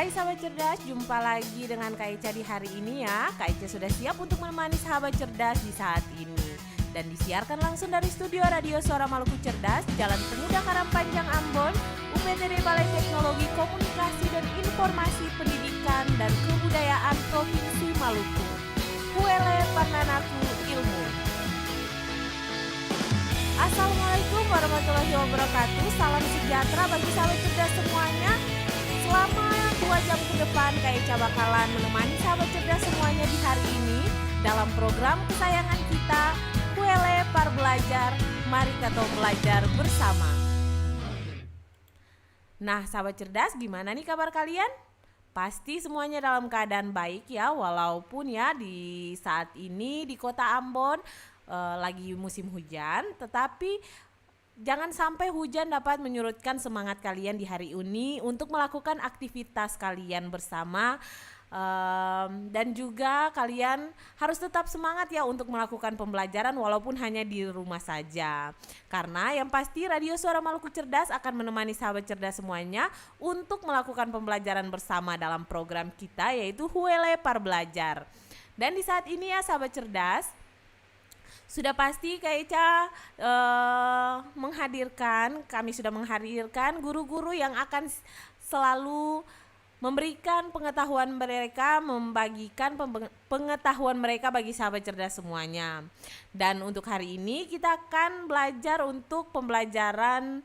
Hai sahabat cerdas, jumpa lagi dengan Kak Eca di hari ini ya. Kak Eca sudah siap untuk menemani sahabat cerdas di saat ini. Dan disiarkan langsung dari studio Radio Suara Maluku Cerdas, Jalan Pemuda Karangpanjang Ambon, UPTD Balai Teknologi Komunikasi dan Informasi Pendidikan dan Kebudayaan Provinsi Maluku. Huele Pananaku Ilmu. Assalamualaikum warahmatullahi wabarakatuh. Salam sejahtera bagi sahabat cerdas semuanya. Selama 2 jam ke depan Kak Eca bakalan menemani sahabat cerdas semuanya di hari ini dalam program kesayangan kita, Kuele Par Belajar, mari kita belajar bersama. Nah sahabat cerdas, gimana nih kabar kalian? Pasti semuanya dalam keadaan baik ya, walaupun ya di saat ini di kota Ambon lagi musim hujan, tetapi jangan sampai hujan dapat menyurutkan semangat kalian di hari ini untuk melakukan aktivitas kalian bersama. Dan juga kalian harus tetap semangat ya untuk melakukan pembelajaran walaupun hanya di rumah saja. Karena yang pasti Radio Suara Maluku Cerdas akan menemani sahabat cerdas semuanya untuk melakukan pembelajaran bersama dalam program kita yaitu Huele Par Belajar. Dan di saat ini ya sahabat cerdas, sudah pasti Kak Eca kami sudah menghadirkan guru-guru yang akan selalu memberikan pengetahuan mereka, membagikan pengetahuan mereka bagi sahabat cerdas semuanya. Dan untuk hari ini kita akan belajar untuk pembelajaran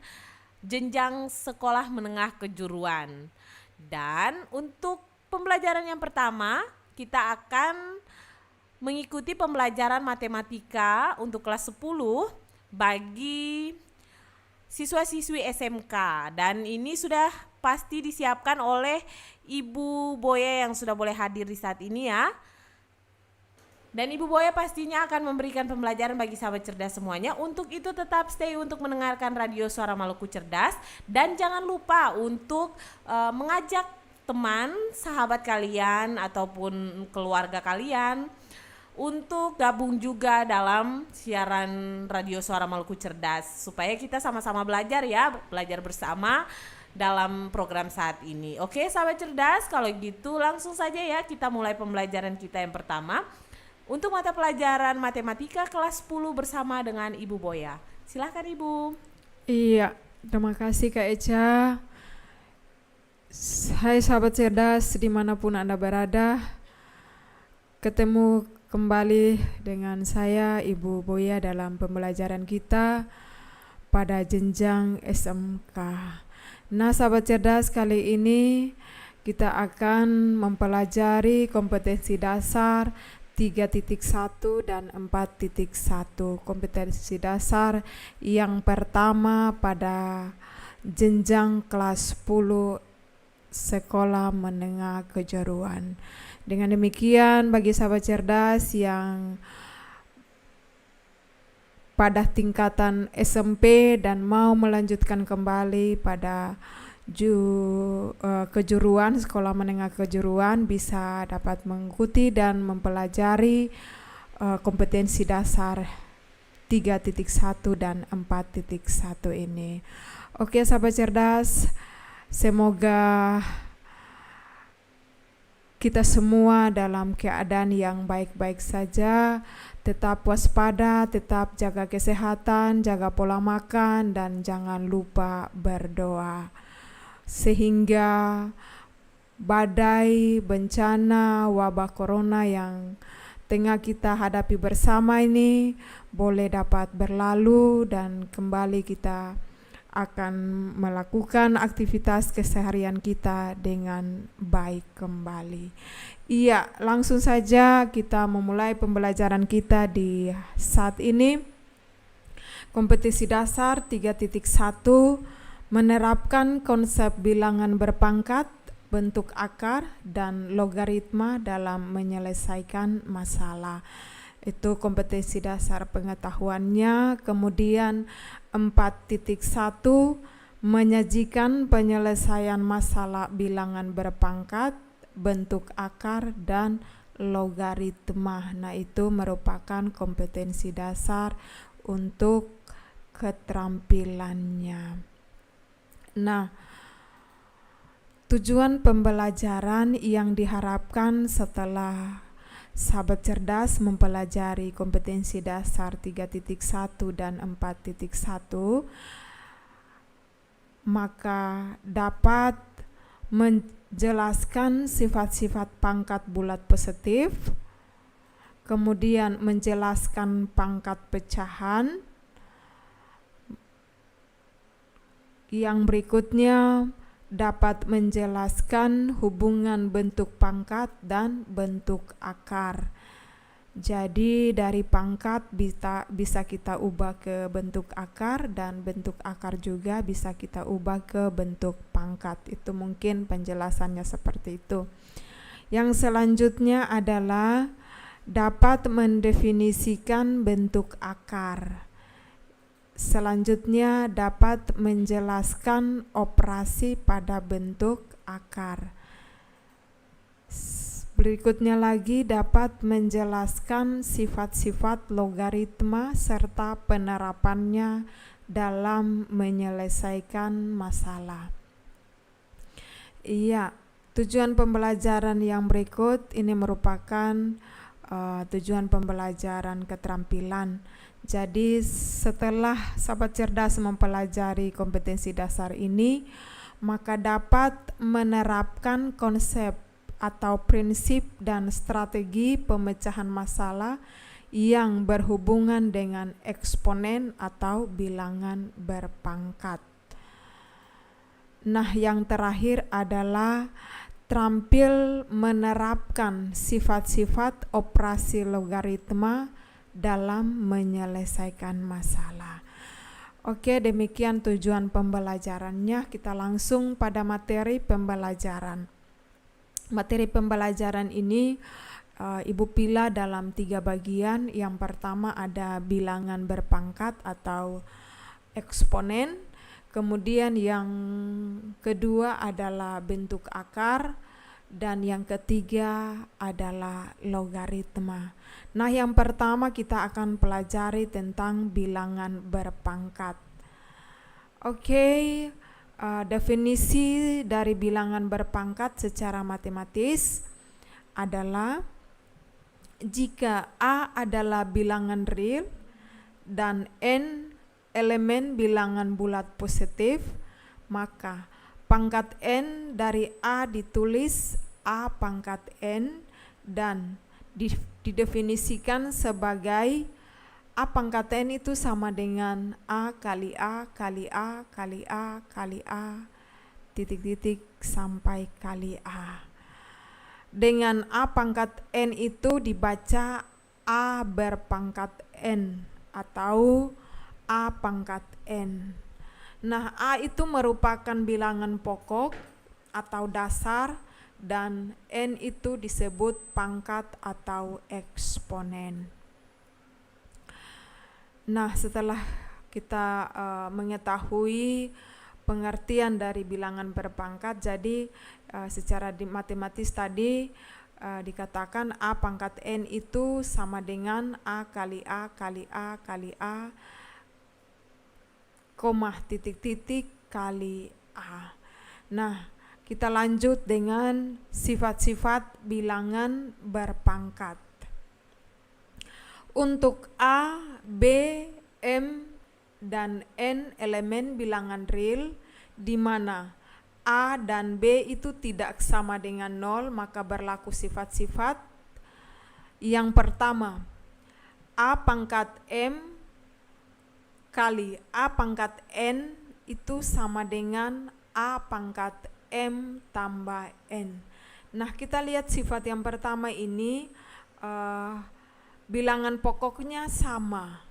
jenjang sekolah menengah kejuruan. Dan untuk pembelajaran yang pertama kita akan mengikuti pembelajaran matematika untuk kelas 10 bagi siswa-siswi SMK, dan ini sudah pasti disiapkan oleh Ibu Boya yang sudah boleh hadir di saat ini ya. Dan Ibu Boya pastinya akan memberikan pembelajaran bagi sahabat cerdas semuanya. Untuk itu tetap stay untuk mendengarkan Radio Suara Maluku Cerdas, dan jangan lupa untuk mengajak teman, sahabat kalian ataupun keluarga kalian untuk gabung juga dalam siaran Radio Suara Maluku Cerdas supaya kita sama-sama belajar ya, belajar bersama dalam program saat ini. Oke sahabat cerdas, kalau gitu langsung saja ya kita mulai pembelajaran kita yang pertama untuk mata pelajaran matematika kelas 10 bersama dengan Ibu Boya. Silahkan Ibu. Iya, terima kasih Kak Eca. Hai sahabat cerdas dimanapun Anda berada, ketemu kembali dengan saya Ibu Boya dalam pembelajaran kita pada jenjang SMK. Nah sahabat cerdas, kali ini kita akan mempelajari kompetensi dasar 3.1 dan 4.1. Kompetensi dasar yang pertama pada jenjang kelas 10 sekolah menengah kejuruan. Dengan demikian bagi sahabat cerdas yang pada tingkatan SMP dan mau melanjutkan kembali pada kejuruan, sekolah menengah kejuruan, bisa dapat mengikuti dan mempelajari kompetensi dasar 3.1 dan 4.1 ini. Oke sahabat cerdas, semoga kita semua dalam keadaan yang baik-baik saja, tetap waspada, tetap jaga kesehatan, jaga pola makan, dan jangan lupa berdoa. Sehingga badai, bencana, wabah corona yang tengah kita hadapi bersama ini boleh dapat berlalu dan kembali kita akan melakukan aktivitas keseharian kita dengan baik kembali. Iya, langsung saja kita memulai pembelajaran kita di saat ini. Kompetensi dasar 3.1 menerapkan konsep bilangan berpangkat, bentuk akar, dan logaritma dalam menyelesaikan masalah. Itu kompetensi dasar pengetahuannya. Kemudian 4.1 menyajikan penyelesaian masalah bilangan berpangkat, bentuk akar, dan logaritma. Nah itu merupakan kompetensi dasar untuk keterampilannya. Nah Tujuan pembelajaran yang diharapkan setelah sahabat cerdas mempelajari kompetensi dasar 3.1 dan 4.1, maka dapat menjelaskan sifat-sifat pangkat bulat positif, kemudian menjelaskan pangkat pecahan. Yang berikutnya dapat menjelaskan hubungan bentuk pangkat dan bentuk akar. Jadi dari pangkat bisa kita ubah ke bentuk akar, dan bentuk akar juga bisa kita ubah ke bentuk pangkat. Itu mungkin penjelasannya seperti itu. Yang selanjutnya adalah dapat mendefinisikan bentuk akar. Selanjutnya dapat menjelaskan operasi pada bentuk akar. Berikutnya lagi dapat menjelaskan sifat-sifat logaritma serta penerapannya dalam menyelesaikan masalah. Iya, tujuan pembelajaran yang berikut ini merupakan tujuan pembelajaran keterampilan. Jadi setelah sahabat cerdas mempelajari kompetensi dasar ini, maka dapat menerapkan konsep atau prinsip dan strategi pemecahan masalah yang berhubungan dengan eksponen atau bilangan berpangkat. Nah, yang terakhir adalah terampil menerapkan sifat-sifat operasi logaritma dalam menyelesaikan masalah. Oke, demikian tujuan pembelajarannya. Kita langsung pada materi pembelajaran. Materi pembelajaran ini Ibu pilih dalam 3 bagian. Yang pertama ada bilangan berpangkat atau eksponen. Kemudian yang kedua adalah bentuk akar, dan yang ketiga adalah logaritma. Nah, yang pertama kita akan pelajari tentang bilangan berpangkat. Oke, definisi dari bilangan berpangkat secara matematis adalah jika A adalah bilangan real dan N elemen bilangan bulat positif, maka pangkat N dari A ditulis A pangkat N dan didefinisikan sebagai A pangkat N itu sama dengan A kali A kali A kali A kali A titik-titik sampai kali A. Dengan A pangkat N itu dibaca A berpangkat N atau A pangkat N. Nah, A itu merupakan bilangan pokok atau dasar, dan N itu disebut pangkat atau eksponen. Nah, setelah kita mengetahui pengertian dari bilangan berpangkat, jadi secara matematis tadi dikatakan A pangkat N itu sama dengan A kali A kali A kali A koma titik-titik kali A. Nah, kita lanjut dengan sifat-sifat bilangan berpangkat. Untuk A, B, M, dan N elemen bilangan real, di mana A dan B itu tidak sama dengan 0, maka berlaku sifat-sifat. Yang pertama, A pangkat M kali A pangkat N itu sama dengan A pangkat M tambah N. Nah, kita lihat sifat yang pertama ini, bilangan pokoknya sama.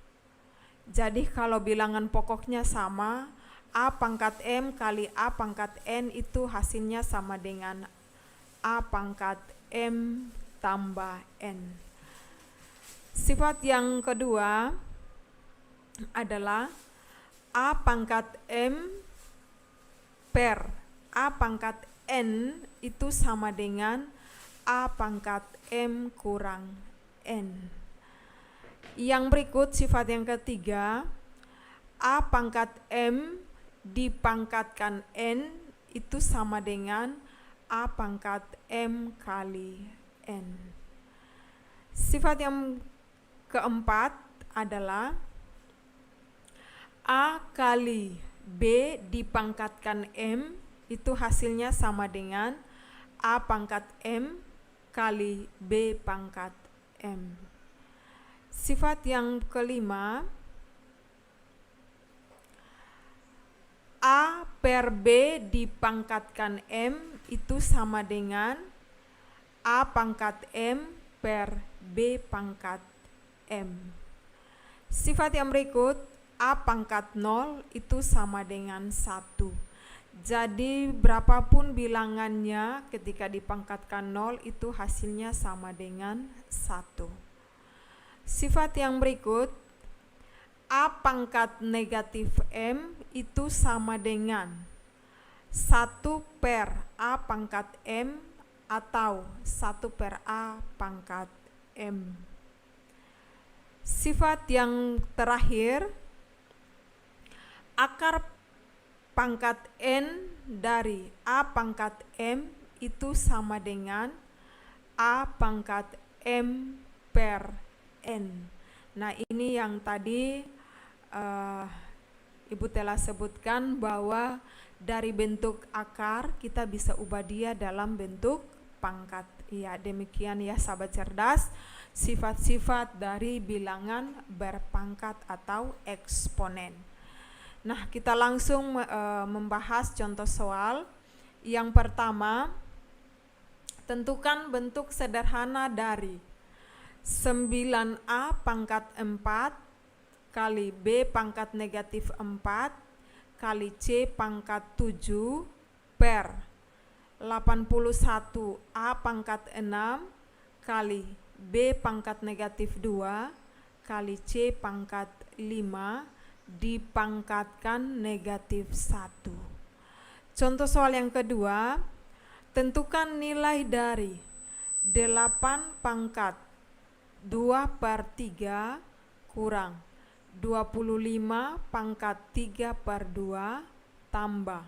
Jadi kalau bilangan pokoknya sama, A pangkat M kali A pangkat N itu hasilnya sama dengan A pangkat M tambah N. Sifat yang kedua adalah A pangkat M per A pangkat N itu sama dengan A pangkat M kurang N. Yang berikut sifat yang ketiga, A pangkat M dipangkatkan N itu sama dengan A pangkat M kali N. Sifat yang keempat adalah A kali B dipangkatkan M, itu hasilnya sama dengan A pangkat M kali B pangkat M. Sifat yang kelima, A per B dipangkatkan M itu sama dengan A pangkat M per B pangkat M. Sifat yang berikut, A pangkat 0 itu sama dengan 1. Jadi berapapun bilangannya ketika dipangkatkan 0 itu hasilnya sama dengan 1. Sifat yang berikut, A pangkat negatif M itu sama dengan 1 per A pangkat M atau 1 per A pangkat M. Sifat yang terakhir, akar pangkat N dari A pangkat M itu sama dengan A pangkat M per N. Nah, ini yang tadi Ibu telah sebutkan bahwa dari bentuk akar kita bisa ubah dia dalam bentuk pangkat. Ya, demikian ya sahabat cerdas, sifat-sifat dari bilangan berpangkat atau eksponen. Nah, kita langsung membahas contoh soal. Yang pertama, tentukan bentuk sederhana dari 9A pangkat 4 kali B pangkat negatif 4 kali C pangkat 7 per 81A pangkat 6 kali B pangkat negatif 2 kali C pangkat 5 dipangkatkan negatif 1. Contoh soal yang kedua, tentukan nilai dari 8 pangkat 2 per 3 kurang 25 pangkat 3 per 2 tambah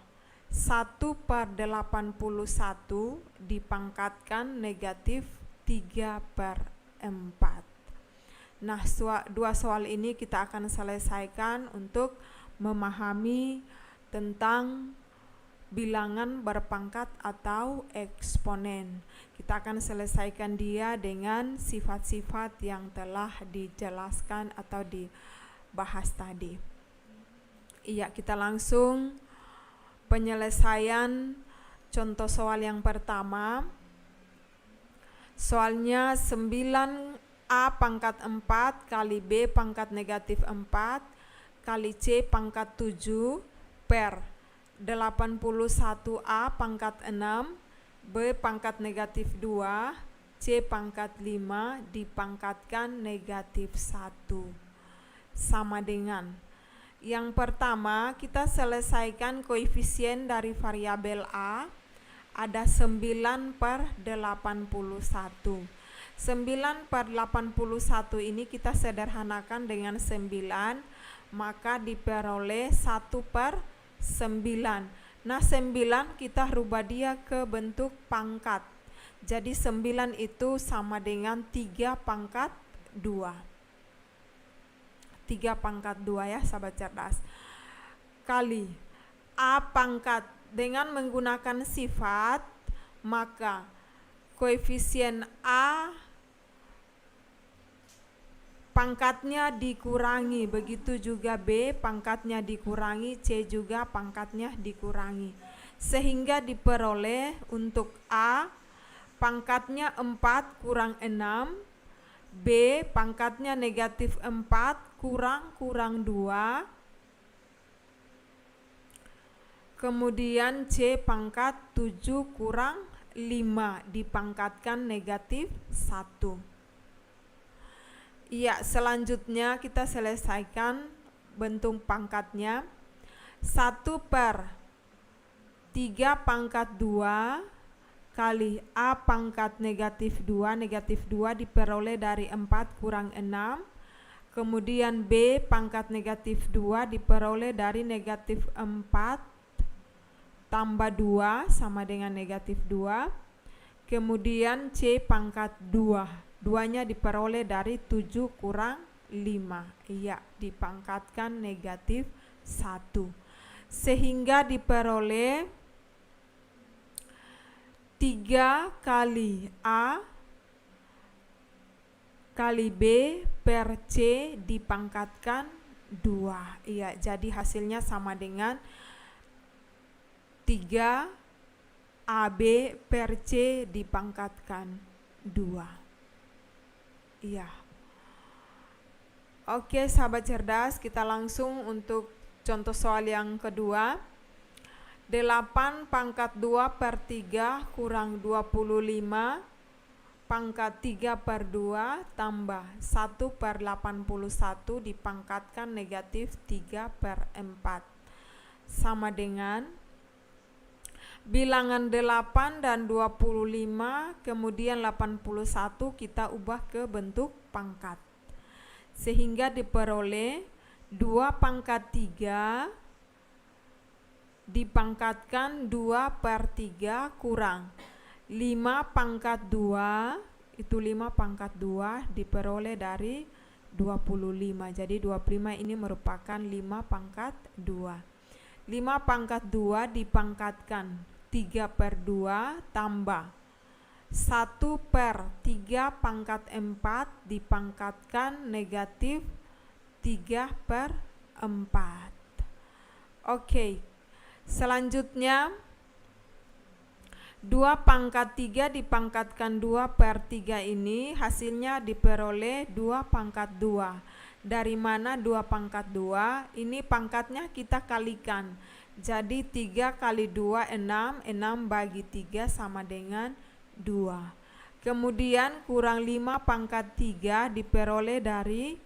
1 per 81 dipangkatkan negatif 3 per 4. Nah, dua soal ini kita akan selesaikan untuk memahami tentang bilangan berpangkat atau eksponen. Kita akan selesaikan dia dengan sifat-sifat yang telah dijelaskan atau dibahas tadi. Iya, kita langsung penyelesaian contoh soal yang pertama. Soalnya 9A pangkat 4 kali B pangkat negatif 4 kali C pangkat 7 per 81A pangkat 6 B pangkat negatif 2 C pangkat 5 dipangkatkan negatif 1 sama dengan. Yang pertama, kita selesaikan koefisien dari variabel A, ada 9 per 81. 9 per 81 ini kita sederhanakan dengan 9, maka diperoleh 1 per 9. Nah, 9 kita rubah dia ke bentuk pangkat. Jadi 9 itu sama dengan 3 pangkat 2. 3 pangkat 2 ya sahabat cerdas. Kali A pangkat, dengan menggunakan sifat, maka koefisien A pangkatnya dikurangi, begitu juga B pangkatnya dikurangi, C juga pangkatnya dikurangi, sehingga diperoleh untuk A pangkatnya 4 kurang 6, B pangkatnya negatif 4 kurang 2, kemudian C pangkat 7 kurang 5 dipangkatkan negatif 1. Iya, selanjutnya kita selesaikan bentuk pangkatnya. 1 per 3 pangkat 2 kali A pangkat negatif 2, negatif 2 diperoleh dari 4 kurang 6, kemudian B pangkat negatif 2 diperoleh dari negatif 4 tambah 2 sama dengan negatif 2. Kemudian C pangkat 2. 2-nya diperoleh dari 7 kurang 5. Iya, dipangkatkan negatif 1. Sehingga diperoleh 3 kali A kali B per C dipangkatkan 2. Iya, jadi hasilnya sama dengan 3 AB per C dipangkatkan 2. Iya. Oke, sahabat cerdas, kita langsung untuk contoh soal yang kedua. 8 pangkat 2 per 3 kurang 25 pangkat 3 per 2 tambah 1 per 81 dipangkatkan negatif 3 per 4 sama dengan bilangan 8 dan 25 kemudian 81 kita ubah ke bentuk pangkat. Sehingga diperoleh 2 pangkat 3 dipangkatkan 2 per 3 kurang 5 pangkat 2, itu 5 pangkat 2 diperoleh dari 25. Jadi 25 ini merupakan 5 pangkat 2. 5 pangkat 2 dipangkatkan 3 per 2 tambah 1 per 3 pangkat 4 dipangkatkan negatif 3 per 4. Oke, selanjutnya 2 pangkat 3 dipangkatkan 2 per 3 ini hasilnya diperoleh 2 pangkat 2. Dari mana 2 pangkat 2? Ini pangkatnya kita kalikan. Jadi 3 kali 2 6, 6 bagi 3 sama dengan 2. Kemudian kurang 5 pangkat 3 diperoleh dari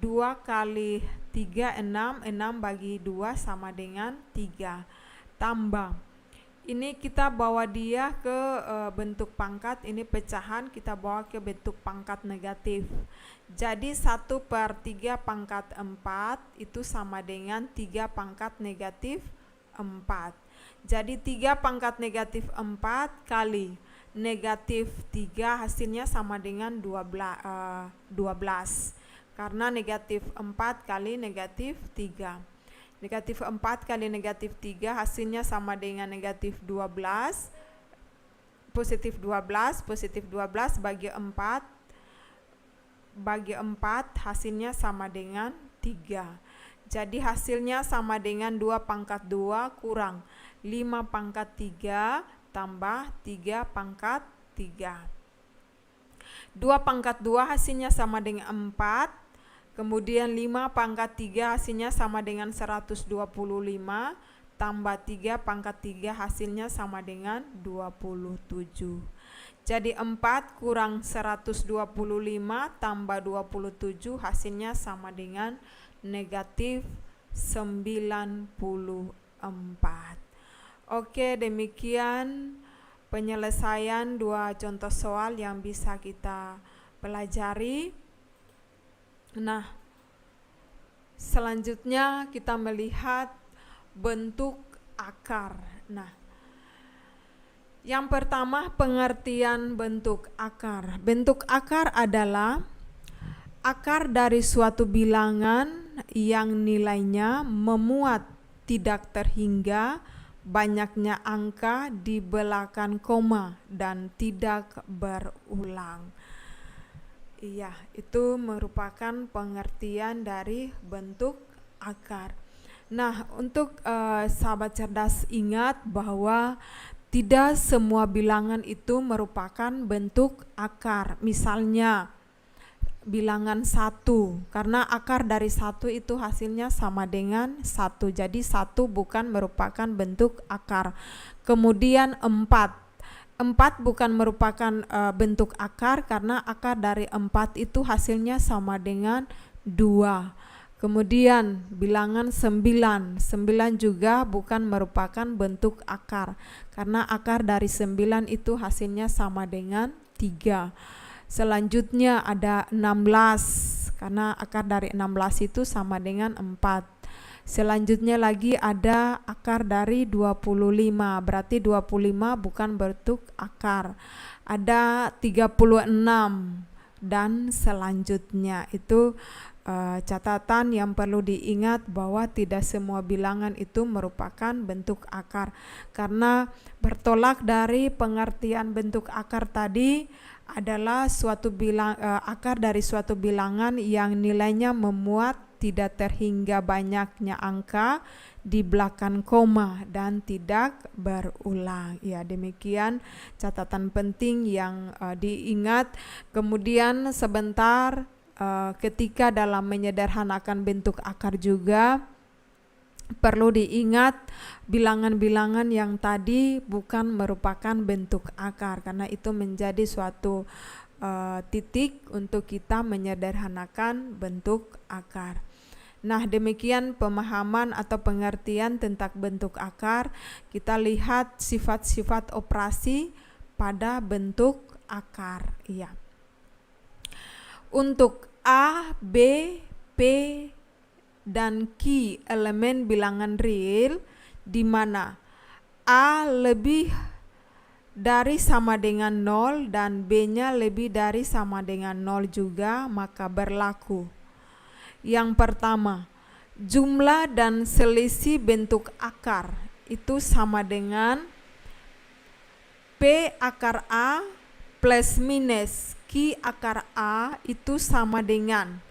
2 kali 3 6, 6 bagi 2 sama dengan 3. Tambah. Ini kita bawa dia ke bentuk pangkat, ini pecahan kita bawa ke bentuk pangkat negatif. Jadi 1 per 3 pangkat 4 itu sama dengan 3 pangkat negatif 4. Jadi 3 pangkat negatif 4 kali negatif 3 hasilnya sama dengan 12. Karena negatif 4 kali negatif 3. Negatif 4 kali negatif 3 hasilnya sama dengan negatif 12. Positif 12 bagi 4. Bagi 4 hasilnya sama dengan 3. Jadi hasilnya sama dengan 2 pangkat 2 kurang 5 pangkat 3 tambah 3 pangkat 3. 2 pangkat 2 hasilnya sama dengan 4. Kemudian 5 pangkat 3 hasilnya sama dengan 125 tambah 3 pangkat 3 hasilnya sama dengan 27. Jadi 4 kurang 125 tambah 27 hasilnya sama dengan negatif 94. Oke, demikian penyelesaian 2 contoh soal yang bisa kita pelajari. Nah, selanjutnya kita melihat bentuk akar. Nah, yang pertama pengertian bentuk akar. Bentuk akar adalah akar dari suatu bilangan yang nilainya memuat tidak terhingga banyaknya angka di belakang koma dan tidak berulang. Iya, itu merupakan pengertian dari bentuk akar. Nah, untuk sahabat cerdas ingat bahwa tidak semua bilangan itu merupakan bentuk akar. Misalnya bilangan 1, karena akar dari 1 itu hasilnya sama dengan 1. Jadi 1 bukan merupakan bentuk akar. Kemudian 4 bukan merupakan bentuk akar karena akar dari 4 itu hasilnya sama dengan 2. Kemudian bilangan 9 juga bukan merupakan bentuk akar karena akar dari 9 itu hasilnya sama dengan 3. Selanjutnya ada 16 karena akar dari 16 itu sama dengan 4. Selanjutnya lagi ada akar dari 25, berarti 25 bukan bentuk akar. Ada 36 dan selanjutnya. Itu catatan yang perlu diingat bahwa tidak semua bilangan itu merupakan bentuk akar, karena bertolak dari pengertian bentuk akar tadi adalah akar dari suatu bilangan yang nilainya memuat tidak terhingga banyaknya angka di belakang koma dan tidak berulang. Ya, demikian catatan penting yang diingat. Kemudian sebentar, ketika dalam menyederhanakan bentuk akar juga perlu diingat bilangan-bilangan yang tadi bukan merupakan bentuk akar, karena itu menjadi suatu titik untuk kita menyederhanakan bentuk akar. Nah, demikian pemahaman atau pengertian tentang bentuk akar. Kita lihat sifat-sifat operasi pada bentuk akar. Iya. Untuk A, B, P, dan Q elemen bilangan real, di mana A lebih dari sama dengan 0 dan B-nya lebih dari sama dengan 0 juga, maka berlaku. Yang pertama, jumlah dan selisih bentuk akar itu sama dengan P akar A plus minus Q akar A itu sama dengan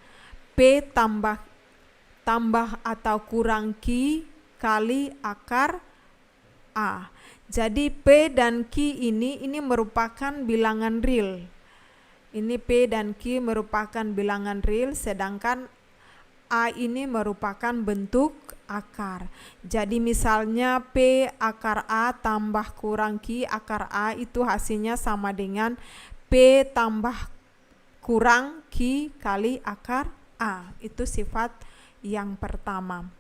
P tambah atau kurang Q kali akar A. Jadi P dan Q ini merupakan bilangan real. Ini P dan Q merupakan bilangan real, sedangkan A ini merupakan bentuk akar. Jadi misalnya P akar A tambah kurang Q akar A itu hasilnya sama dengan P tambah kurang Q kali akar A. Itu sifat yang pertama.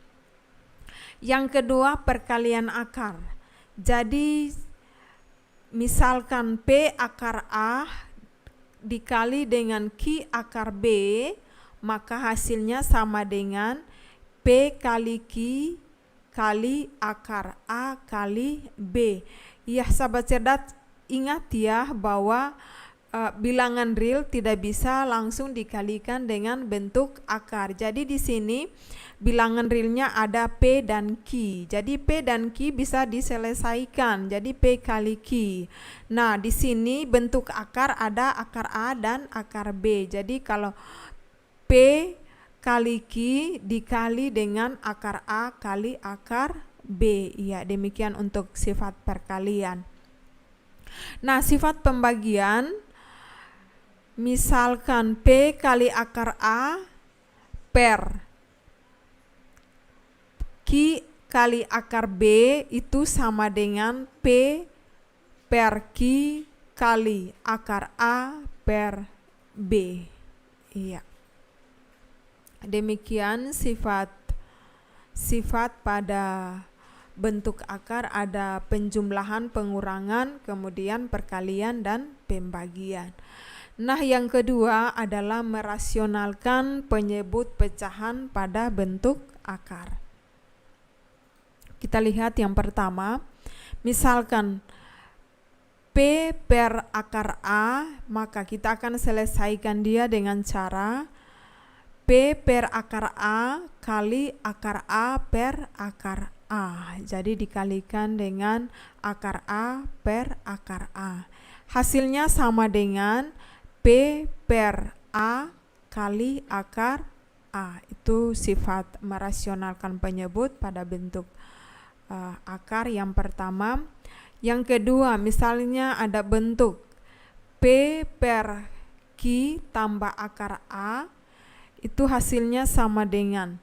Yang kedua, perkalian akar. Jadi misalkan P akar A dikali dengan Q akar B, maka hasilnya sama dengan P kali Q kali akar A kali B. Ya, sahabat cerdas, ingat ya bahwa bilangan real tidak bisa langsung dikalikan dengan bentuk akar. Jadi di sini bilangan realnya ada P dan Q. Jadi P dan Q bisa diselesaikan. Jadi P kali Q. Nah, di sini bentuk akar ada akar A dan akar B. Jadi kalau P kali Q dikali dengan akar A kali akar B. Ya, demikian untuk sifat perkalian. Nah, sifat pembagian, misalkan P kali akar A per Q kali akar B itu sama dengan P per Q kali akar A per B. Iya. Demikian sifat pada bentuk akar, ada penjumlahan, pengurangan, kemudian perkalian dan pembagian. Nah, yang kedua adalah merasionalkan penyebut pecahan pada bentuk akar. Kita lihat yang pertama, misalkan P per akar A, maka kita akan selesaikan dia dengan cara P per akar A kali akar A per akar A. Jadi dikalikan dengan akar A per akar A. Hasilnya sama dengan P per A kali akar A. Itu sifat merasionalkan penyebut pada bentuk akar yang pertama. Yang kedua, misalnya ada bentuk P per Q tambah akar A, itu hasilnya sama dengan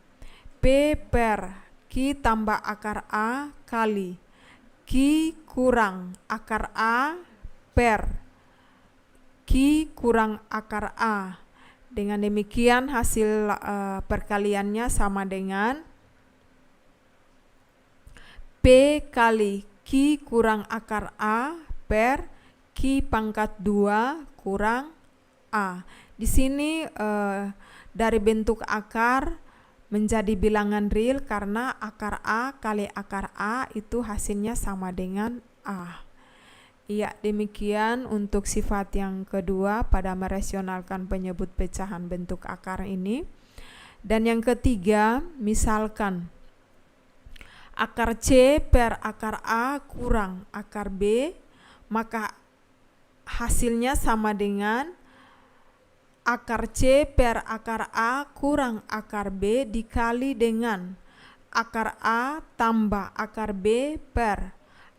P per Q tambah akar A kali Q kurang akar A per Q kurang akar A. Dengan demikian hasil perkaliannya sama dengan P kali Q kurang akar A per Q pangkat 2 kurang A. Di sini dari bentuk akar menjadi bilangan real karena akar A kali akar A itu hasilnya sama dengan A. Iya, demikian untuk sifat yang kedua pada merasionalkan penyebut pecahan bentuk akar ini. Dan yang ketiga, misalkan akar C per akar A kurang akar B, maka hasilnya sama dengan akar C per akar A kurang akar B dikali dengan akar A tambah akar B per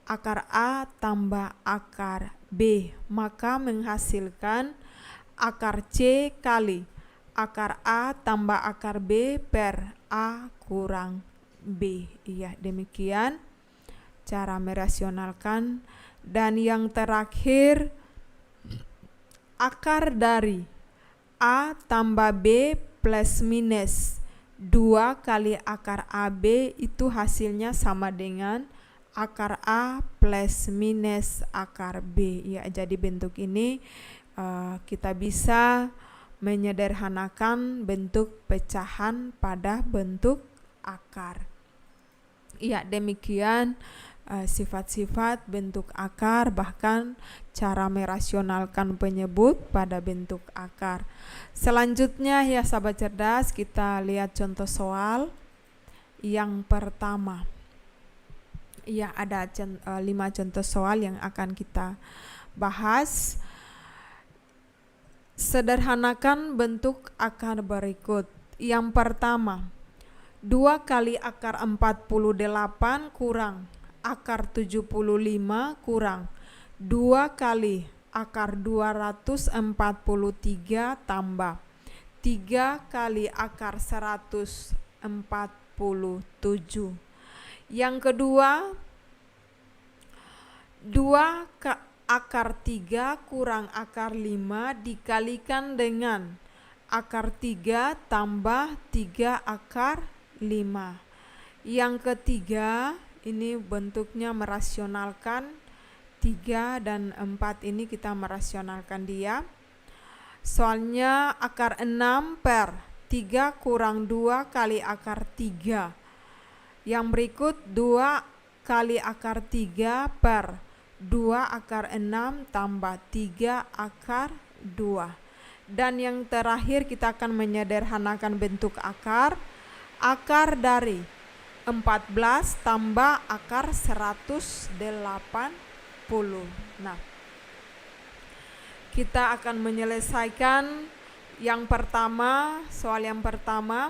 akar A tambah akar B, maka menghasilkan akar C kali akar A tambah akar B per A kurang B. Iya, demikian cara merasionalkan. Dan yang terakhir, akar dari A tambah B plus minus 2 kali akar AB itu hasilnya sama dengan akar A plus minus akar B. Ya, jadi bentuk ini kita bisa menyederhanakan bentuk pecahan pada bentuk akar. Ya, demikian sifat-sifat bentuk akar, bahkan cara merasionalkan penyebut pada bentuk akar. Selanjutnya ya sahabat cerdas, kita lihat contoh soal yang pertama. Ya, ada 5 contoh soal yang akan kita bahas. Sederhanakan bentuk akar berikut. Yang pertama, 2 kali akar 48 kurang akar 75 kurang 2 kali akar 243 tambah 3 kali akar 147. Yang kedua, 2 akar 3 kurang akar 5 dikalikan dengan akar 3 tambah 3 akar 5. Yang ketiga, ini bentuknya merasionalkan 3 dan 4 ini kita merasionalkan dia. Soalnya akar 6 per 3 kurang 2 kali akar 3. Yang berikut 2 kali akar 3 per 2 akar 6 tambah 3 akar 2. Dan yang terakhir kita akan menyederhanakan bentuk akar. Akar dari 14 tambah akar 180. Nah, kita akan menyelesaikan yang pertama, soal yang pertama.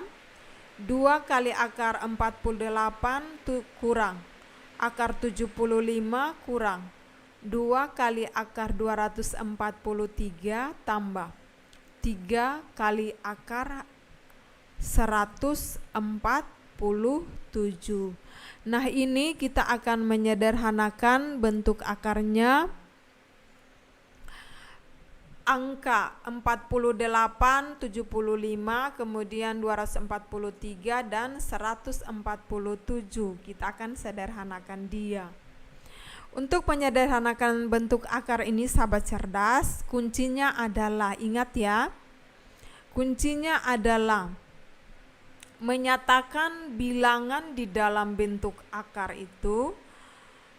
2 kali akar 48 kurang akar 75 kurang 2 kali akar 243 tambah 3 kali akar 147. Nah, ini kita akan menyederhanakan bentuk akarnya. Angka 48, 75, kemudian 243 dan 147. Kita akan sederhanakan dia. Untuk menyederhanakan bentuk akar ini sahabat cerdas, kuncinya adalah, ingat ya, kuncinya adalah menyatakan bilangan di dalam bentuk akar itu.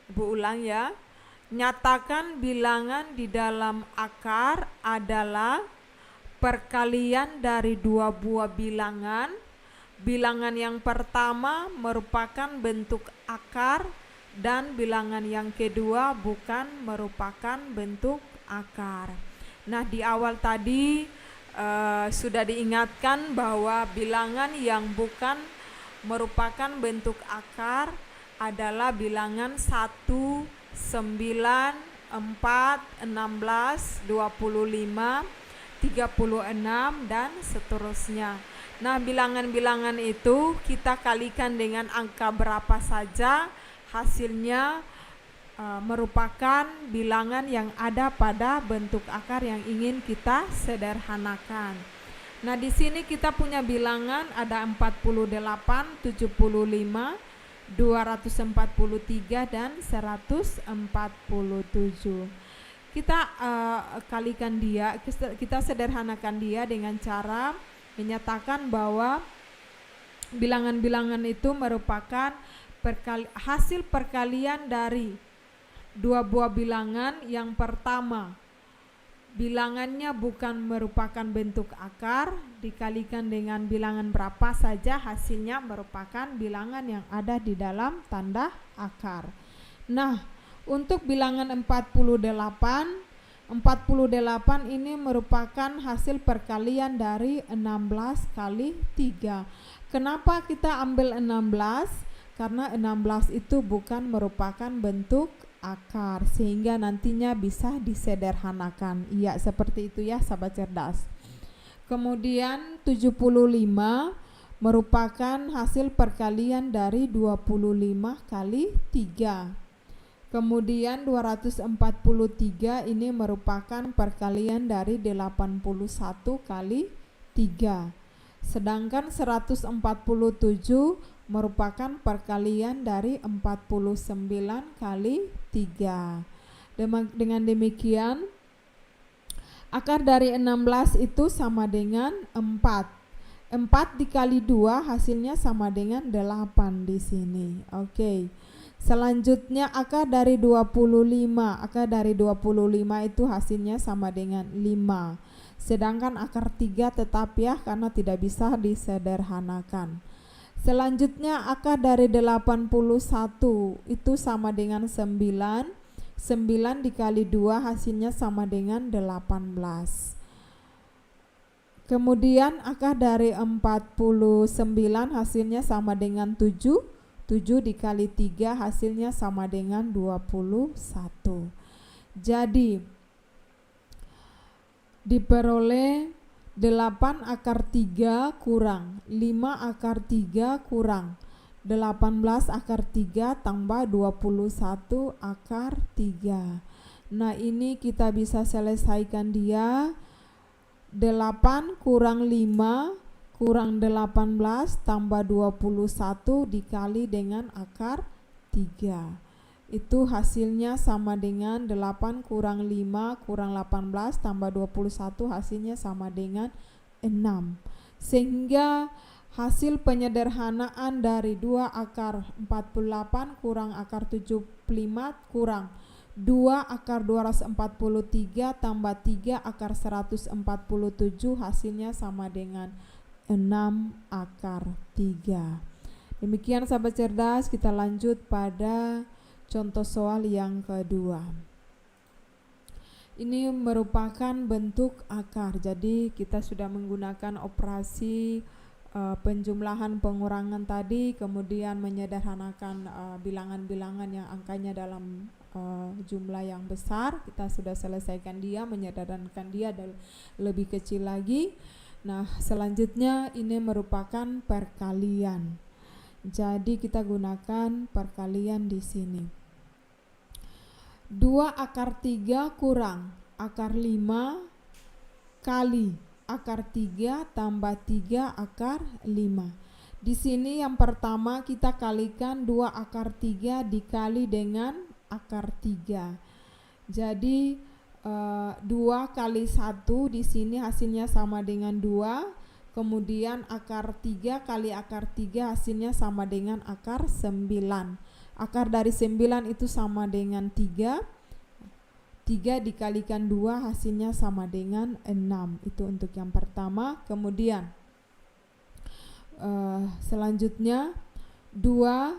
Ibu ulang ya. Nyatakan bilangan di dalam akar adalah perkalian dari 2 buah bilangan. Bilangan yang pertama merupakan bentuk akar dan bilangan yang kedua bukan merupakan bentuk akar. Nah, di awal tadi sudah diingatkan bahwa bilangan yang bukan merupakan bentuk akar adalah bilangan 1, 9, 4, 16, 25, 36 dan seterusnya. Nah, bilangan-bilangan itu kita kalikan dengan angka berapa saja, hasilnya merupakan bilangan yang ada pada bentuk akar yang ingin kita sederhanakan. Nah, di sini kita punya bilangan ada 48, 75, 243 dan 147. Kita kalikan dia, kita sederhanakan dia dengan cara menyatakan bahwa bilangan-bilangan itu merupakan hasil perkalian dari dua buah bilangan. Yang pertama, bilangannya bukan merupakan bentuk akar, dikalikan dengan bilangan berapa saja, hasilnya merupakan bilangan yang ada di dalam tanda akar. Nah, untuk bilangan 48 ini merupakan hasil perkalian dari 16 kali 3. Kenapa kita ambil 16? Karena 16 itu bukan merupakan bentuk akar, sehingga nantinya bisa disederhanakan. Iya, seperti itu ya sahabat cerdas. Kemudian 75 merupakan hasil perkalian dari 25 kali 3. Kemudian 243 ini merupakan perkalian dari 81 kali 3. Sedangkan 147 merupakan perkalian dari 49 kali 3. Dengan demikian, akar dari 16 itu sama dengan 4. 4 dikali 2 hasilnya sama dengan 8 di sini. Oke. Selanjutnya akar dari 25. Akar dari 25 itu hasilnya sama dengan 5. Sedangkan akar 3 tetap ya, karena tidak bisa disederhanakan. Selanjutnya akar dari 81 itu sama dengan 9. 9 dikali 2 hasilnya sama dengan 18. Kemudian akar dari 49 hasilnya sama dengan 7. 7 dikali 3 hasilnya sama dengan 21. Jadi diperoleh 8 akar 3 kurang 5 akar 3 kurang 18 akar 3 tambah 21 akar 3. Nah, ini kita bisa selesaikan dia. 8 kurang 5 kurang 18 tambah 21 dikali dengan akar 3. Itu hasilnya sama dengan 8 kurang 5 kurang 18 tambah 21, hasilnya sama dengan 6. Sehingga hasil penyederhanaan dari 2 akar 48 kurang akar 75 kurang 2 akar 243 tambah 3 akar 147 hasilnya sama dengan 6 akar 3. Demikian sahabat cerdas, kita lanjut pada contoh soal yang kedua. Ini merupakan bentuk akar. Jadi kita sudah menggunakan operasi penjumlahan pengurangan tadi, kemudian menyederhanakan bilangan-bilangan yang angkanya dalam jumlah yang besar. Kita sudah selesaikan dia, menyederhanakan dia dan lebih kecil lagi. Nah, selanjutnya ini merupakan perkalian. Jadi kita gunakan perkalian di sini. 2 akar 3 kurang akar 5 kali akar 3 tambah 3 akar 5. Di sini yang pertama kita kalikan 2 akar 3 dikali dengan akar 3. Jadi 2 kali 1 di sini hasilnya sama dengan 2. Kemudian akar 3 kali akar 3 hasilnya sama dengan akar 9. Akar dari 9 itu sama dengan 3. 3 dikalikan 2 hasilnya sama dengan 6. Itu untuk yang pertama. Kemudian selanjutnya 2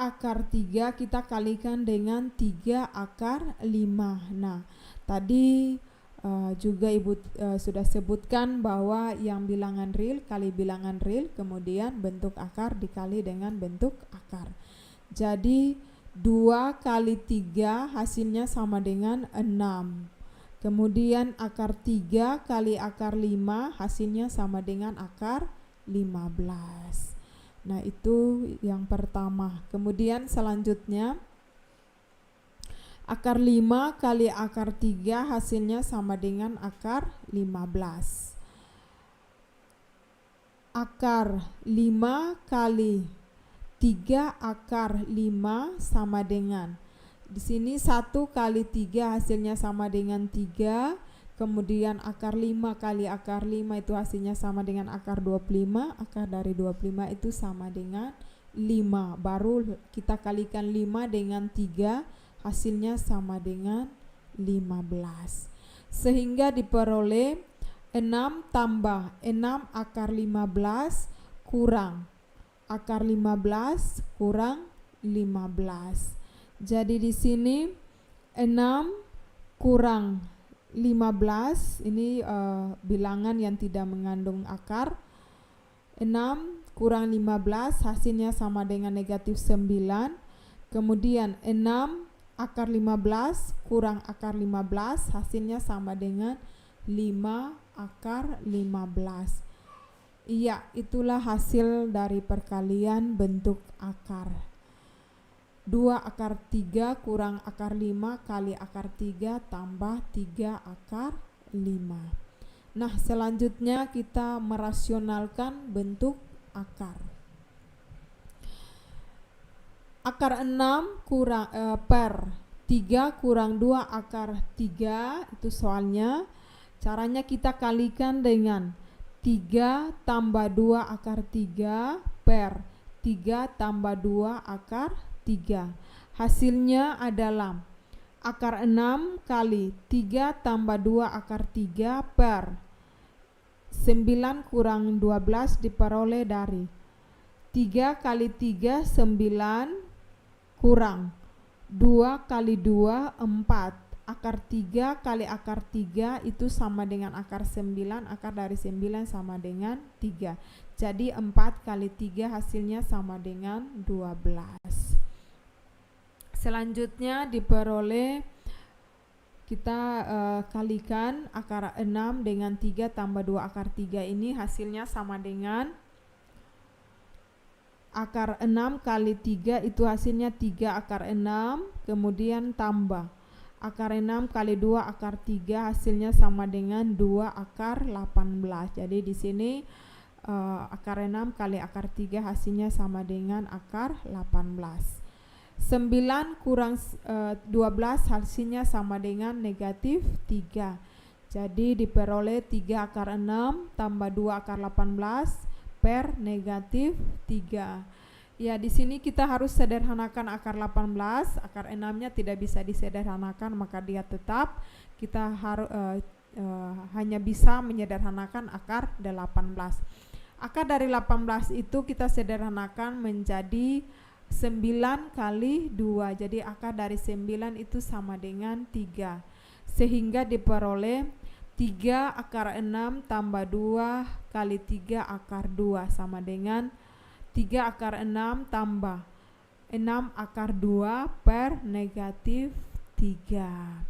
akar 3 kita kalikan dengan 3 akar 5. Nah, tadi juga Ibu sudah sebutkan bahwa yang bilangan real kali bilangan real, kemudian bentuk akar dikali dengan bentuk akar. Jadi 2 kali 3 hasilnya sama dengan 6. Kemudian akar 3 kali akar 5 hasilnya sama dengan akar 15. Nah, itu yang pertama. Kemudian selanjutnya akar 5 kali akar 3 hasilnya sama dengan akar 15. Akar 5 kali 3 akar 5 sama dengan, di sini 1 kali 3 hasilnya sama dengan 3. Kemudian akar 5 kali akar 5 itu hasilnya sama dengan akar 25. Akar dari 25 itu sama dengan 5. Baru kita kalikan 5 dengan 3, hasilnya sama dengan 15. Sehingga diperoleh 6 tambah 6 akar 15 kurang akar 15 kurang 15. Jadi di sini 6 kurang 15 ini bilangan yang tidak mengandung akar. 6 kurang 15 hasilnya sama dengan negatif 9. Kemudian 6 akar 15 kurang akar 15 hasilnya sama dengan 5 akar 15. Iya, itulah hasil dari perkalian bentuk akar. 2 akar 3 kurang akar 5 kali akar 3 tambah 3 akar 5. Nah, selanjutnya kita merasionalkan bentuk akar. Akar 6 kurang per 3 kurang 2 akar 3 itu soalnya. Caranya kita kalikan dengan 3 tambah 2 akar 3 per 3 tambah 2 akar 3. Hasilnya adalah akar 6 kali 3 tambah 2 akar 3 per 9 kurang 12 diperoleh dari 3 kali 3 9 kurang 2 kali 2 4. Akar 3 kali akar 3 itu sama dengan akar 9. Akar dari 9 sama dengan 3. Jadi 4 kali 3 hasilnya sama dengan 12. Selanjutnya diperoleh, kita kalikan akar 6 dengan 3 tambah 2 akar 3 ini hasilnya sama dengan akar 6 kali 3 itu hasilnya 3 akar 6, kemudian tambah akar 6 kali 2 akar 3 hasilnya sama dengan 2 akar 18. Jadi di sini akar 6 kali akar 3 hasilnya sama dengan akar 18. 9 kurang 12 hasilnya sama dengan negatif 3. Jadi diperoleh 3 akar 6 tambah 2 akar 18 per negatif 3. Ya, di sini kita harus sederhanakan akar 18. Akar 6-nya tidak bisa disederhanakan, maka dia tetap. Kita harus hanya bisa menyederhanakan akar 18. Akar dari 18 itu kita sederhanakan menjadi 9 kali 2. Jadi akar dari 9 itu sama dengan 3. Sehingga diperoleh 3 akar 6 tambah 2 kali 3 akar 2 sama dengan 3 akar 6 tambah 6 akar 2 per negatif 3.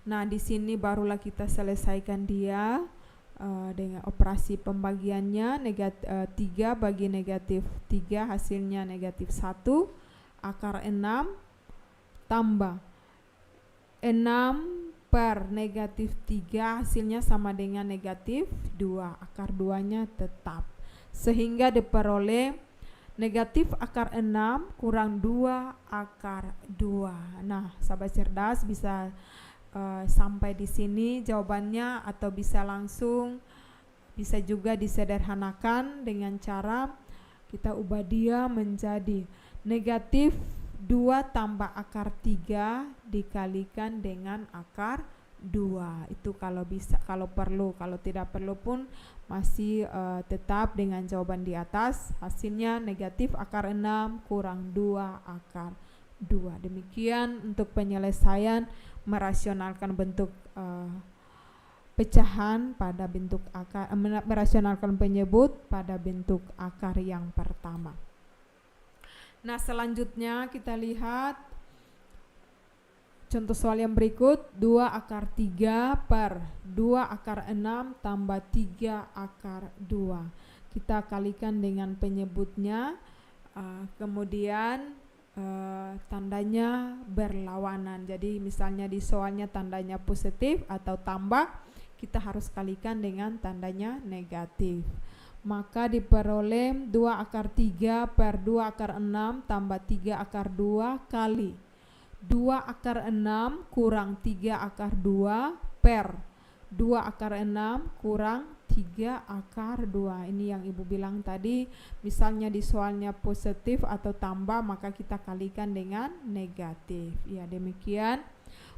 Nah, di sini barulah kita selesaikan dia dengan operasi pembagiannya. 3 bagi negatif 3 hasilnya negatif 1. Akar 6 tambah 6 per negatif 3 hasilnya sama dengan negatif 2. Akar 2-nya tetap. Sehingga diperoleh negatif akar 6 kurang 2 akar 2. Nah, sahabat cerdas bisa sampai di sini jawabannya, atau bisa langsung, bisa juga disederhanakan dengan cara kita ubah dia menjadi negatif 2 tambah akar 3 dikalikan dengan akar 2. Itu kalau bisa, kalau perlu. Kalau tidak perlu pun masih tetap dengan jawaban di atas. Hasilnya negatif akar 6 kurang 2 akar 2. Demikian untuk penyelesaian merasionalkan bentuk pecahan pada bentuk akar, merasionalkan penyebut pada bentuk akar yang pertama. Nah, selanjutnya kita lihat contoh soal yang berikut. 2 akar 3 per 2 akar 6 tambah 3 akar 2. Kita kalikan dengan penyebutnya, kemudian tandanya berlawanan. Jadi misalnya di soalnya tandanya positif atau tambah, kita harus kalikan dengan tandanya negatif. Maka diperoleh 2 akar 3 per 2 akar 6 tambah 3 akar 2 kali 2 akar 6 kurang 3 akar 2 per 2 akar 6 kurang 3 akar 2. Ini yang Ibu bilang tadi, misalnya di soalnya positif atau tambah maka kita kalikan dengan negatif. Ya, demikian.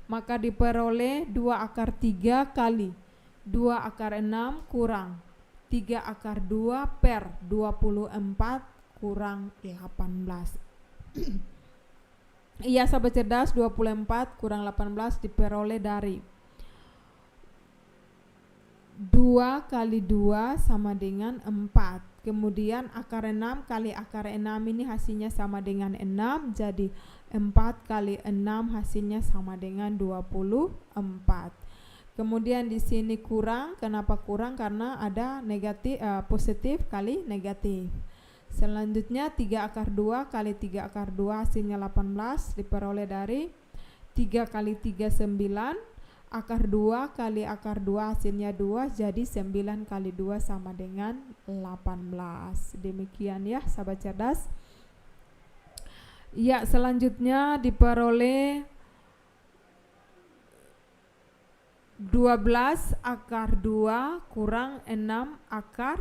Maka diperoleh 2 akar 3 kali 2 akar 6 kurang 3 akar 2 per 24 kurang 18. Iya, sahabat cerdas, 24 kurang 18 diperoleh dari 2 kali 2 sama dengan 4. Kemudian akar 6 kali akar 6 ini hasilnya sama dengan 6. Jadi 4 kali 6 hasilnya sama dengan 24. Kemudian di sini kurang. Kenapa kurang? Karena ada negatif, positif kali negatif. Selanjutnya 3 akar 2 kali 3 akar 2 hasilnya 18 diperoleh dari 3 kali 3 9. Akar 2 kali akar 2 hasilnya 2, jadi 9 kali 2 sama dengan 18. Demikian ya sahabat cerdas. Ya, selanjutnya diperoleh 12 akar 2 kurang 6 akar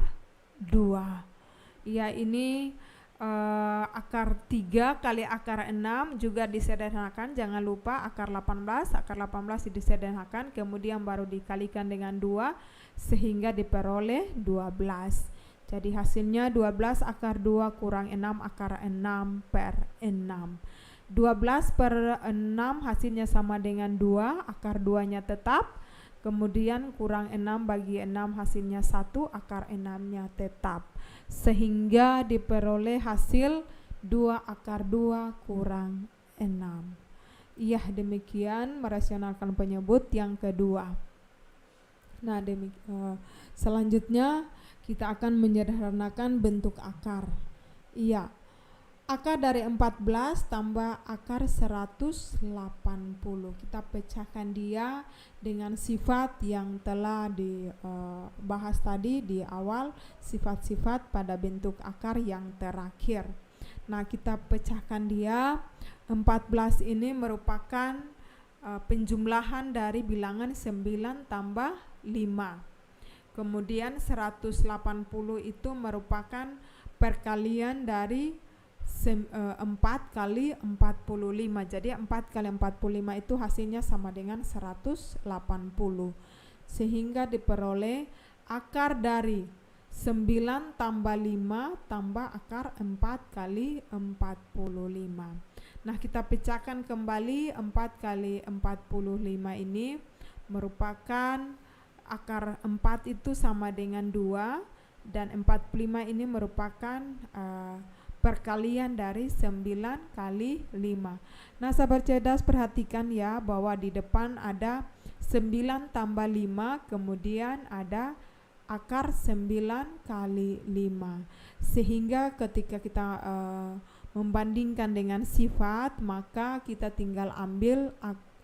2. Ya, ini akar 3 kali akar 6 juga disederhanakan. Jangan lupa akar 18 disederhanakan, kemudian baru dikalikan dengan 2 sehingga diperoleh 12. Jadi hasilnya 12 akar 2 kurang 6 akar 6 per 6. 12 per 6 hasilnya sama dengan 2, akar 2-nya tetap. Kemudian kurang 6 bagi 6 hasilnya 1, akar 6-nya tetap. Sehingga diperoleh hasil 2 akar 2 kurang 6. Iya, demikian merasionalkan penyebut yang kedua. Nah, selanjutnya kita akan menyederhanakan bentuk akar. Iya, akar dari 14 tambah akar 180. Kita pecahkan dia dengan sifat yang telah dibahas tadi di awal, sifat-sifat pada bentuk akar yang terakhir. Nah, kita pecahkan dia. 14 ini merupakan penjumlahan dari bilangan 9 tambah 5. Kemudian 180 itu merupakan perkalian dari 4 kali 45. Jadi 4 kali 45 itu hasilnya sama dengan 180. Sehingga diperoleh akar dari 9 tambah 5 tambah akar 4 kali 45. Nah, kita pecahkan kembali. 4 kali 45 ini merupakan akar 4 itu sama dengan 2, dan 45 ini merupakan perkalian dari 9 kali 5. Nah, sahabat cerdas, perhatikan ya bahwa di depan ada 9 tambah 5, kemudian ada akar 9 kali 5. Sehingga ketika kita membandingkan dengan sifat, maka kita tinggal ambil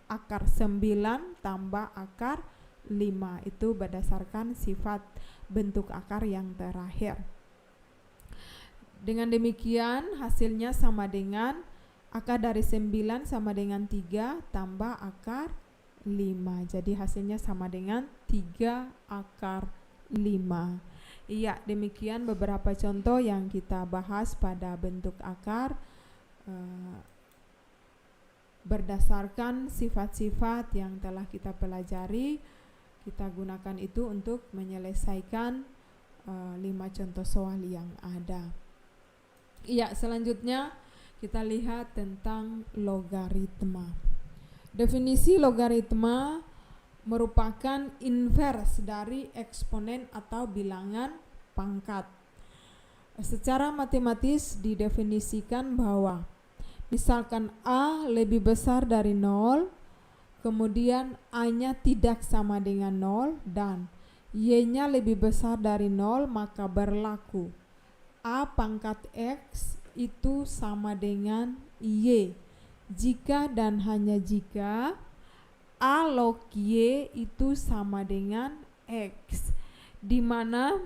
akar 9 tambah akar 5. Itu berdasarkan sifat bentuk akar yang terakhir. Dengan demikian hasilnya sama dengan akar dari 9 sama dengan 3 tambah akar 5. Jadi hasilnya sama dengan 3 akar 5. Iya, demikian beberapa contoh yang kita bahas pada bentuk akar berdasarkan sifat-sifat yang telah kita pelajari. Kita gunakan itu untuk menyelesaikan 5 contoh soal yang ada. Iya, selanjutnya kita lihat tentang logaritma. Definisi logaritma merupakan invers dari eksponen atau bilangan pangkat. Secara matematis didefinisikan bahwa misalkan A lebih besar dari 0, kemudian A-nya tidak sama dengan 0, dan Y-nya lebih besar dari 0, maka berlaku A pangkat X itu sama dengan Y jika dan hanya jika A log Y itu sama dengan X, di mana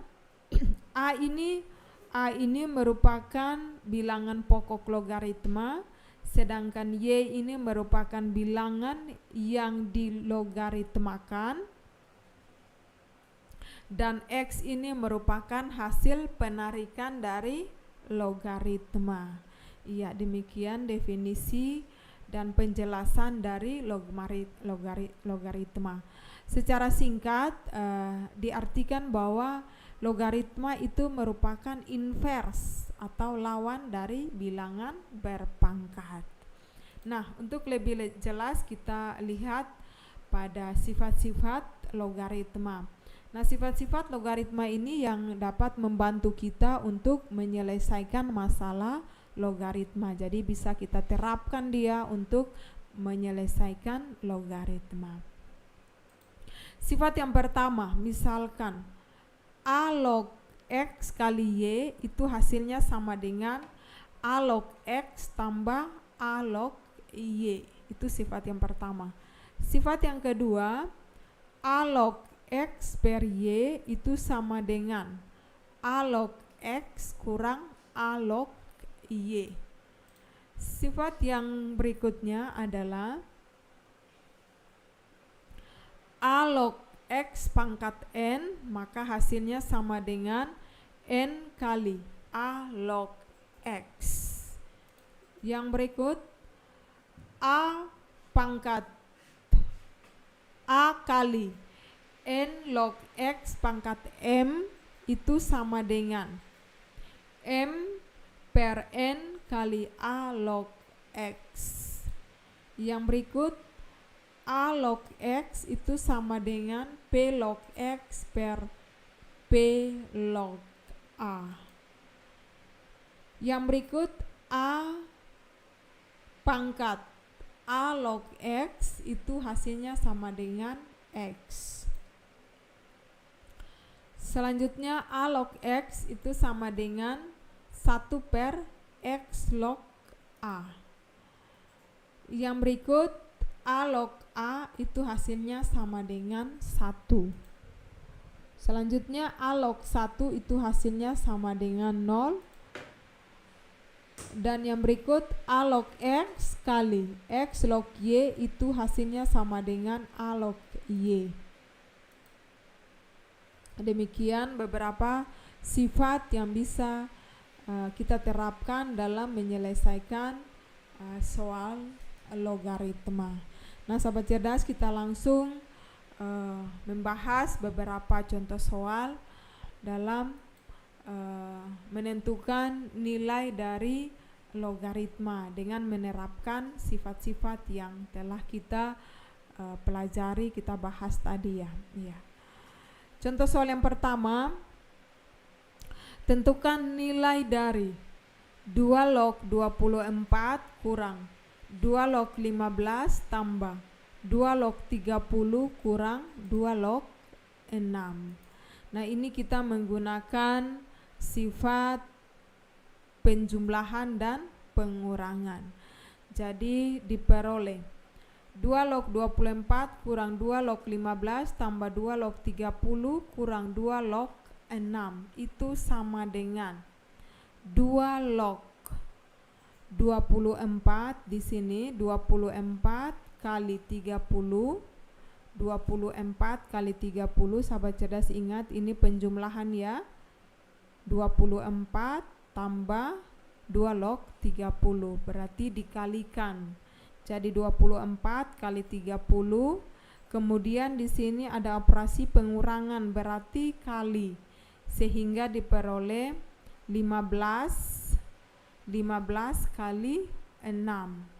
A ini merupakan bilangan pokok logaritma, sedangkan Y ini merupakan bilangan yang dilogaritmakan, dan X ini merupakan hasil penarikan dari logaritma. Iya, demikian definisi dan penjelasan dari logaritma. Secara singkat diartikan bahwa logaritma itu merupakan inverse atau lawan dari bilangan berpangkat. Nah, untuk lebih jelas kita lihat pada sifat-sifat logaritma. Nah, sifat-sifat logaritma ini yang dapat membantu kita untuk menyelesaikan masalah logaritma. Jadi bisa kita terapkan dia untuk menyelesaikan logaritma. Sifat yang pertama, misalkan A log X kali Y itu hasilnya sama dengan A log X tambah A log Y. Itu sifat yang pertama. Sifat yang kedua, A log X per Y itu sama dengan A log X kurang A log Y. Sifat yang berikutnya adalah A log X pangkat N, maka hasilnya sama dengan N kali A log X. Yang berikut, A pangkat A kali N log X pangkat M itu sama dengan M per N kali A log X. Yang berikut, A log X itu sama dengan P log X per P log A. Yang berikut, A pangkat A log X itu hasilnya sama dengan X. Selanjutnya A log X itu sama dengan 1 per X log A. Yang berikut A log A itu hasilnya sama dengan 1. Selanjutnya A log 1 itu hasilnya sama dengan 0. Dan yang berikut A log X kali X log Y itu hasilnya sama dengan A log Y. Demikian beberapa sifat yang bisa kita terapkan dalam menyelesaikan soal logaritma. Nah, sahabat cerdas, kita langsung membahas beberapa contoh soal dalam menentukan nilai dari logaritma dengan menerapkan sifat-sifat yang telah kita pelajari, kita bahas tadi ya. Contoh soal yang pertama, tentukan nilai dari 2 log 24 kurang 2 log 15 tambah 2 log 30 kurang 2 log 6. Nah, ini kita menggunakan sifat penjumlahan dan pengurangan. Jadi diperoleh 2 log 24 kurang 2 log 15 tambah 2 log 30 kurang 2 log 6 itu sama dengan 2 log 24 di sini 24 kali 30. 24 kali 30, sahabat cerdas ingat ini penjumlahan ya. 24 tambah 2 log 30 berarti dikalikan. Jadi 24 kali 30, kemudian di sini ada operasi pengurangan berarti kali, sehingga diperoleh 15 kali 6.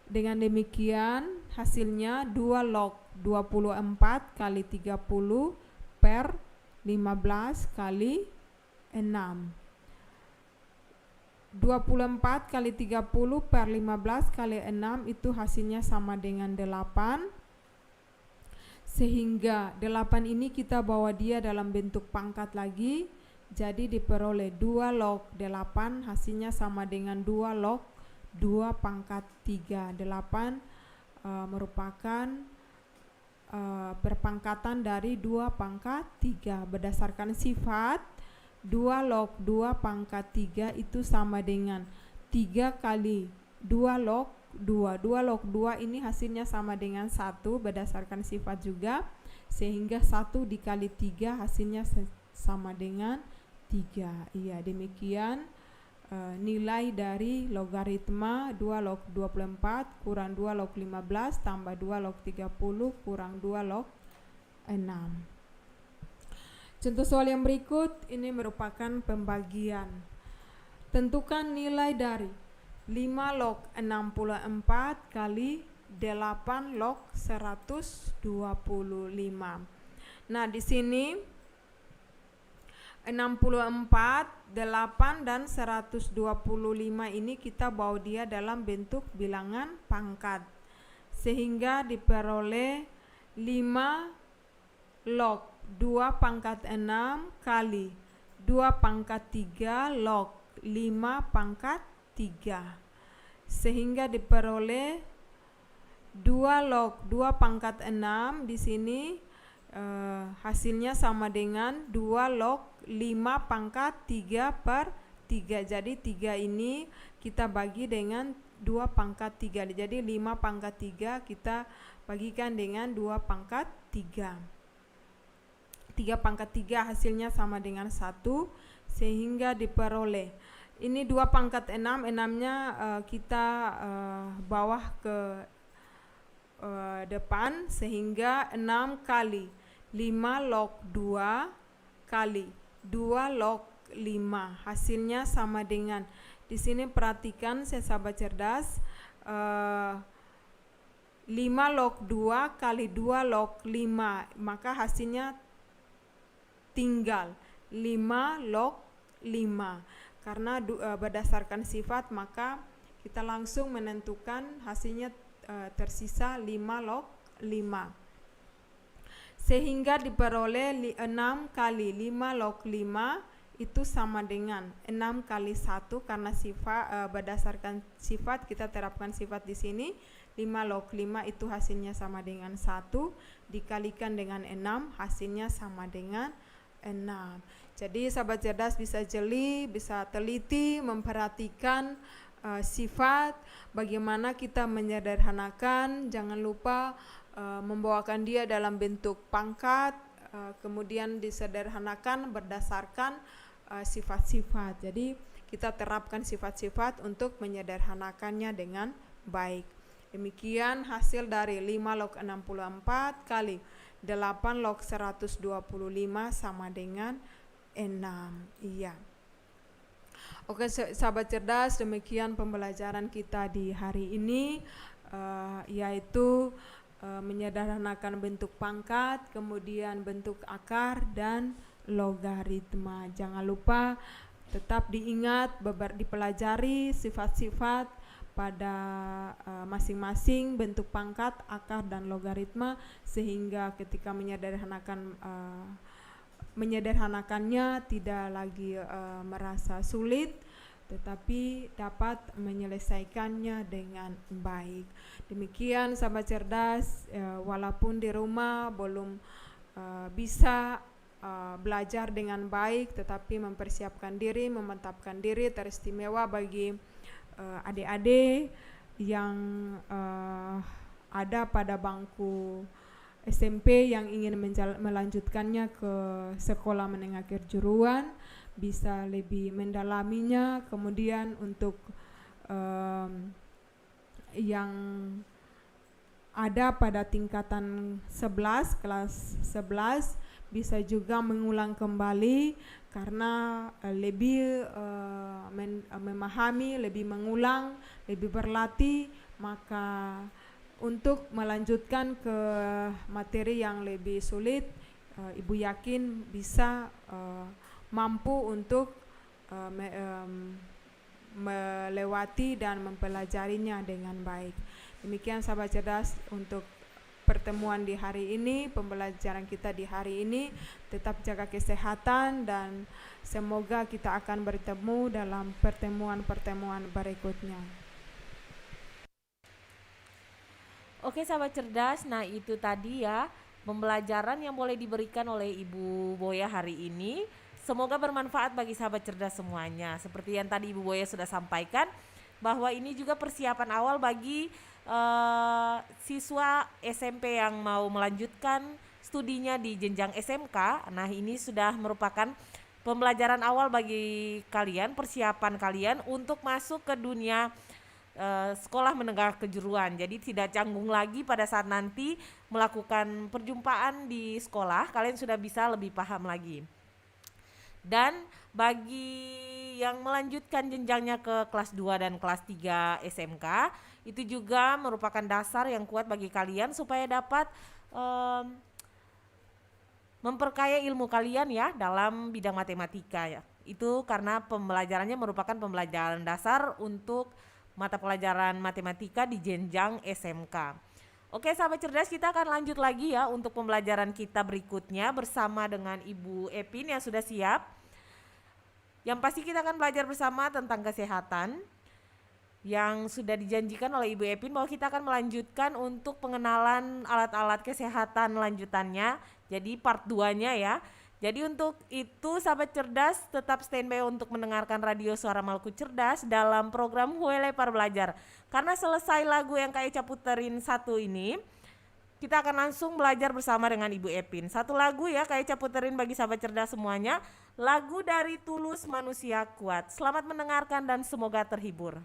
Dengan demikian hasilnya 2 log 24 kali 30 per 15 kali 6. 24 kali 30 per 15 kali 6 itu hasilnya sama dengan 8. Sehingga 8 ini kita bawa dia dalam bentuk pangkat lagi. Jadi diperoleh 2 log 8 hasilnya sama dengan 2 log 2 pangkat 3. 8 merupakan berpangkatan dari 2 pangkat 3. Berdasarkan sifat 2 log 2 pangkat 3 itu sama dengan 3 kali 2 log 2. 2 log 2 ini hasilnya sama dengan 1 berdasarkan sifat juga, sehingga 1 dikali 3 hasilnya sama dengan 3. Iya, demikian nilai dari logaritma 2 log 24 kurang 2 log 15 tambah 2 log 30 kurang 2 log 6. Contoh soal yang berikut ini merupakan pembagian. Tentukan nilai dari 5 log 64 kali 8 log 125. Nah, di sini 64, 8, dan 125 ini kita bawa dia dalam bentuk bilangan pangkat, sehingga diperoleh 5 log 2 pangkat 6 kali 2 pangkat 3 log 5 pangkat 3, sehingga diperoleh 2 log 2 pangkat 6 di sini hasilnya sama dengan 2 log 5 pangkat 3 per 3. Jadi 3 ini kita bagi dengan 2 pangkat 3. Jadi 5 pangkat 3 kita bagikan dengan 2 pangkat 3. 3 pangkat 3 hasilnya sama dengan 1, sehingga diperoleh ini 2 pangkat 6, 6-nya kita bawah ke depan, sehingga 6 kali 5 log 2 kali 2 log 5 hasilnya sama dengan, di sini perhatikan saya sahabat cerdas, 5 log 2 kali 2 log 5, maka hasilnya tinggal 5 log 5. Karena berdasarkan sifat maka kita langsung menentukan hasilnya tersisa 5 log 5, sehingga diperoleh 6 kali 5 log 5 itu sama dengan 6 kali 1, karena sifat berdasarkan sifat kita terapkan sifat di sini. 5 log 5 itu hasilnya sama dengan 1 dikalikan dengan 6 hasilnya sama dengan 6. Jadi sahabat cerdas bisa jeli, bisa teliti memperhatikan sifat, bagaimana kita menyederhanakan, jangan lupa membawakan dia dalam bentuk pangkat, kemudian disederhanakan berdasarkan sifat-sifat. Jadi kita terapkan sifat-sifat untuk menyederhanakannya dengan baik. Demikian hasil dari 5 log 64 kali 8 log 125 sama dengan 6. Iya. Oke sahabat cerdas, demikian pembelajaran kita di hari ini, yaitu menyederhanakan bentuk pangkat, kemudian bentuk akar dan logaritma. Jangan lupa tetap diingat, dipelajari sifat-sifat pada masing-masing bentuk pangkat, akar dan logaritma, sehingga ketika menyederhanakannya tidak lagi merasa sulit, tetapi dapat menyelesaikannya dengan baik. Demikian sahabat cerdas, walaupun di rumah belum bisa belajar dengan baik, tetapi mempersiapkan diri, memantapkan diri teristimewa bagi adik-adik yang ada pada bangku SMP yang ingin melanjutkannya ke sekolah menengah kejuruan, bisa lebih mendalaminya. Kemudian untuk yang ada pada tingkatan 11, kelas 11, bisa juga mengulang kembali karena lebih memahami, lebih mengulang, lebih berlatih, maka untuk melanjutkan ke materi yang lebih sulit, ibu yakin bisa mampu untuk melewati dan mempelajarinya dengan baik. Demikian sahabat cerdas untuk pertemuan di hari ini, pembelajaran kita di hari ini. Tetap jaga kesehatan dan semoga kita akan bertemu dalam pertemuan-pertemuan berikutnya. Oke sahabat cerdas, nah itu tadi ya pembelajaran yang boleh diberikan oleh Ibu Boya hari ini. Semoga bermanfaat bagi sahabat cerdas semuanya. Seperti yang tadi Ibu Boya sudah sampaikan, bahwa ini juga persiapan awal bagi siswa SMP yang mau melanjutkan studinya di jenjang SMK. Nah, ini sudah merupakan pembelajaran awal bagi kalian, persiapan kalian untuk masuk ke dunia sekolah menengah kejuruan. Jadi tidak canggung lagi pada saat nanti melakukan perjumpaan di sekolah, kalian sudah bisa lebih paham lagi. Dan bagi yang melanjutkan jenjangnya ke kelas 2 dan kelas 3 SMK, itu juga merupakan dasar yang kuat bagi kalian supaya dapat memperkaya ilmu kalian ya dalam bidang matematika ya. Itu karena pembelajarannya merupakan pembelajaran dasar untuk mata pelajaran matematika di jenjang SMK. Oke sahabat cerdas, kita akan lanjut lagi ya untuk pembelajaran kita berikutnya bersama dengan Ibu Epin yang sudah siap. Yang pasti kita akan belajar bersama tentang kesehatan yang sudah dijanjikan oleh Ibu Epin bahwa kita akan melanjutkan untuk pengenalan alat-alat kesehatan lanjutannya. Jadi part 2-nya ya. Jadi untuk itu sahabat cerdas tetap standby untuk mendengarkan radio Suara Maluku Cerdas dalam program Huele Par Belajar. Karena selesai lagu yang Kak Eca puterin satu ini, kita akan langsung belajar bersama dengan Ibu Epin. Satu lagu ya Kak Eca puterin bagi sahabat cerdas semuanya. Lagu dari Tulus Manusia Kuat. Selamat mendengarkan dan semoga terhibur.